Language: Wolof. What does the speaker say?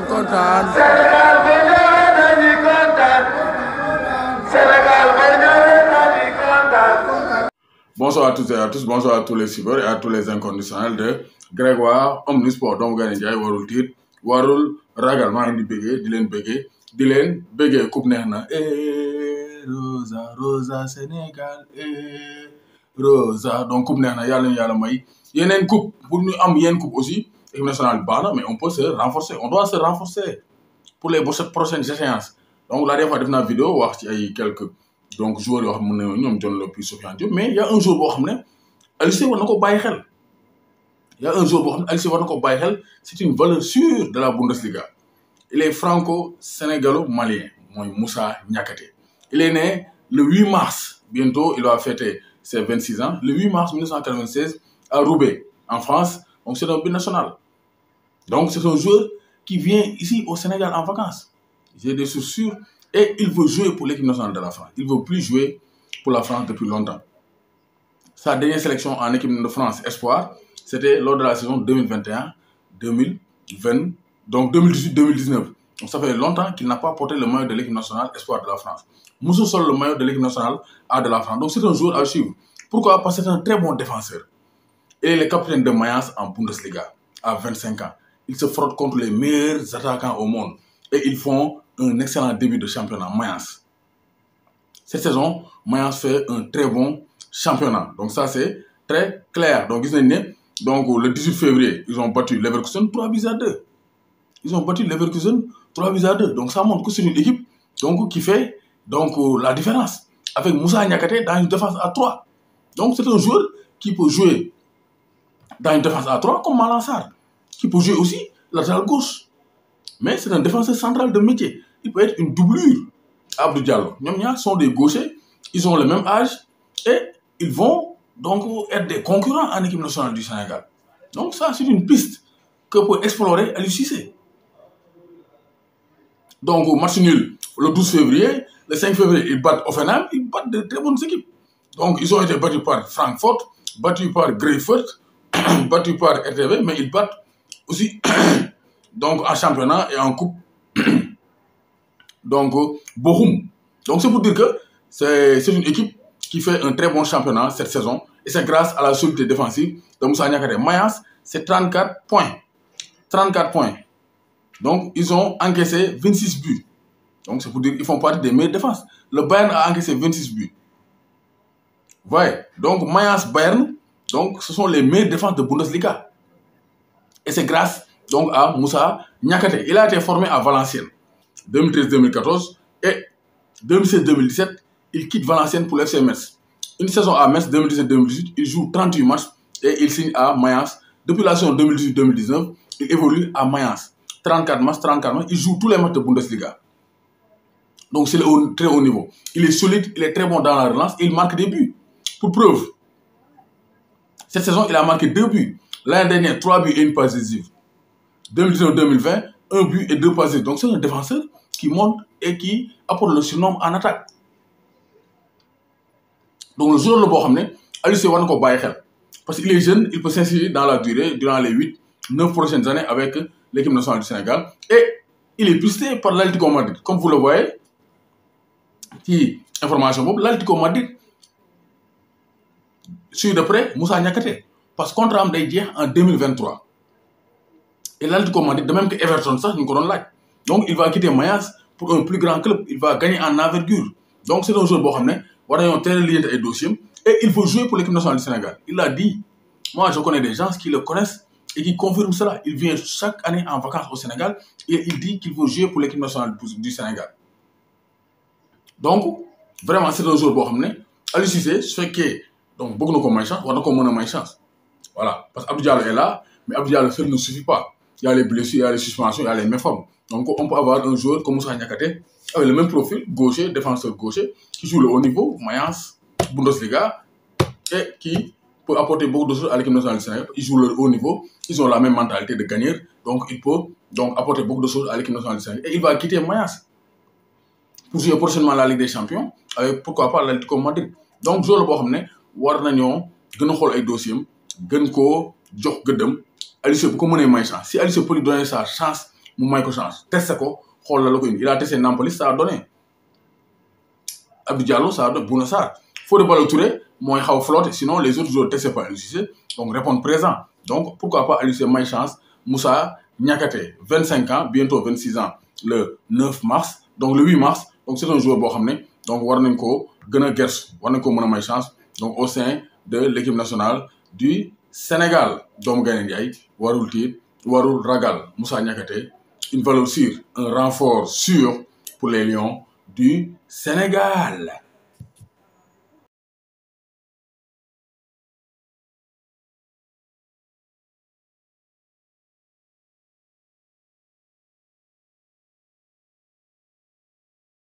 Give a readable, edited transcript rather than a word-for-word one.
kontaan. Sénégal ba ñëwee dañuy kontaan. Sénégal ba ñëwee dañuy kontaan. Bonsoir à toutes et à tous, bonsoir à tous les suiveurs et à tous les inconditionnels de Grégoire Omnisport doomu Gane Ndiaye warul tiit warul ragal maa ngi di leen bëggee coupe neex na Rosa Rosa Sénégal Rosa donc coupe neex na yàlla may yeneen coupe pour ñu am yeneen coupe aussi équipe nationale bi baax na mais on peut se renforcer on doit se renforcer pour les prochaines échéances donc la dernière fois def naa vidéo wax ci ay quelques donc joueurs yoo xam ne ñoom John Lopy Sofiane Diop mais y a un joueur boo xam ne Aliou Cissé war na ko bàyyi xel y a un joueur boo xam ne Aliou Cissé war na ko bàyyi xel c'est une valeur sûre de la Bundesliga il est franco-sénégalo-malien mooy Moussa Niakhaté il est né le 8 mars bientôt il va fêter ses 26 ans le 8 mars 1996 à Roubaix en France donc c'est un binational donc c'est un joueur qui vient ici au Sénégal en vacances j'ai des sources sûres et il veut jouer pour l'équipe nationale de la France. Il ne veut plus jouer pour la France depuis longtemps. Sa dernière sélection en équipe de France Espoir, c'était lors de la saison 2021-2020, donc 2018-2019. Donc ça fait longtemps qu'il n'a pas porté le maillot de l'équipe nationale Espoir de la France. Moussa Sol, le maillot de l'équipe nationale A de la France. Donc c'est un joueur à suivre. Pourquoi? Parce que c'est un très bon défenseur. Il est le capitaine de Mayence en Bundesliga à 25 ans. Il se frotte contre les meilleurs attaquants au monde. Et ils font un excellent début de championnat, Mayence. Cette saison, Mayence fait un très bon championnat. Donc ça, c'est très clair. Donc, le 18 février, ils ont battu Leverkusen 3-2. Ils ont battu Leverkusen 3-2. Donc ça montre que c'est une équipe donc, qui fait la différence. Avec Moussa Niakhaté dans une défense à 3. Donc c'est un joueur qui peut jouer dans une défense à 3 comme Malang Sarr, qui peut jouer aussi latéral gauche. Mais c'est un défenseur central de métier. Il peut être une doublure. Abdou Diallo. Ñoom sont des gauchers. Ils ont le même âge. Et ils vont donc être des concurrents en équipe nationale du Sénégal. Donc ça, c'est une piste que peut explorer Aliou Cissé. Donc match nul le 12 février. Le 5 février, ils battent Hoffenheim. Ils battent de très bonnes équipes. Donc ils ont été battus par Francfort, battus par Greifswald, battus par RTV, mais ils battent aussi... donc en championnat et en coupe donc Bochum. Donc c'est pour dire que c'est une équipe qui fait un très bon championnat cette saison et c'est grâce à la solidité défensive de Moussa Niakhaté. Mayence, c'est 34 points. 34 points. Donc ils ont encaissé 26 buts. Donc c'est pour dire qu'ils font partie des meilleures défenses. Le Bayern a encaissé 26 buts. Vous voyez? Donc Mayence, Bayern, donc ce sont les meilleures défenses de Bundesliga. Et c'est grâce donc à Moussa Niakhaté. Il a été formé à Valenciennes 2013-2014 et 2016-2017, il quitte Valenciennes pour l'FC Metz. Une saison à Metz 2017-2018, il joue 38 matchs et il signe à Mayence. Depuis la saison 2018-2019, il évolue à Mayence. 34 matchs, il joue tous les matchs de Bundesliga. Donc c'est le très haut niveau. Il est solide, il est très bon dans la relance et il marque des buts. Pour preuve, cette saison, il a marqué 2 buts. L'année dernière, 3 buts et une passe décisive. 2019-2020, 1 but et 2 passes. Donc c'est un défenseur qui monte et qui apporte le surnom en attaque. Donc le joueur le boo xam ne Aliou Cissé war na ko bàyyi xel parce qu'il est jeune, il peut s'insérer dans la durée durant les 8-9 prochaines années avec l'équipe nationale du Sénégal et il est pisté par l'Atlético Madrid. Comme vous le voyez ci information boobu l'Atlético Madrid suit de près Moussa Niakhaté parce que contrat am day jeex en 2023. Et l'Atlético Madrid, de même que Everton, ça, nous connaissons là. Donc, il va quitter Mayence pour un plus grand club. Il va gagner en envergure. Donc, c'est un joueur Bohamne. Voilà, un tel lien et dossier. Et il faut jouer pour l'équipe nationale du Sénégal. Il l'a dit. Moi, je connais des gens qui le connaissent et qui confirment cela. Il vient chaque année en vacances au Sénégal et il dit qu'il veut jouer pour l'équipe nationale du Sénégal. Donc, vraiment, c'est un joueur Bohamne. Aliou Cissé, ce fait que, donc, beaucoup de chance, on a comme chance. Voilà. Parce qu'Abdou Diallo est là, mais Abdou Diallo seul ne suffit pas. Il y a les blessures, il y a les suspensions, il y a les méformes. Donc, on peut avoir un joueur comme Moussa Niakhaté avec le même profil, gaucher, défenseur gaucher, qui joue le haut niveau, Mayence, Bundesliga, et qui peut apporter beaucoup de choses à l'équipe nationale du Sénégal. Ils jouent le haut niveau, ils ont la même mentalité de gagneur, donc il peut apporter beaucoup de choses à l'équipe nationale du Sénégal. Et il va quitter Mayence pour jouer prochainement la Ligue des Champions, avec pourquoi pas l'Atlético Madrid. Donc, joueur le boo xam ne war nañoo gën a xool ay dossiers gën koo jox gëddëm. Aliou Cissé bu ko mënee may chance si Aliou Cissé peut lui donner sa chance mu may ko chance testé ko xool la ko indi il a testé Nampalys ça a donné Abdou Diallo ça a donné Bouna Sarr Fodé Ballo-Touré mooy xaw flotter sinon les autres joueurs testés par Aliou Cissé donc répondent présent donc pourquoi pas Aliou Cissé may chance Moussa Niakhaté 25 ans bientôt 26 ans le 9 mars donc le 8 mars donc c'est un joueur boo xam ne donc war nañ ko gën a gersu war nañ ko mën a may chance donc au sein de l'équipe nationale du Sénégal doomu Gaynde Njaay warul tiit warul ragal Moussa Niakhaté une valeur sûre un renfort sûr pour les Lions du Sénégal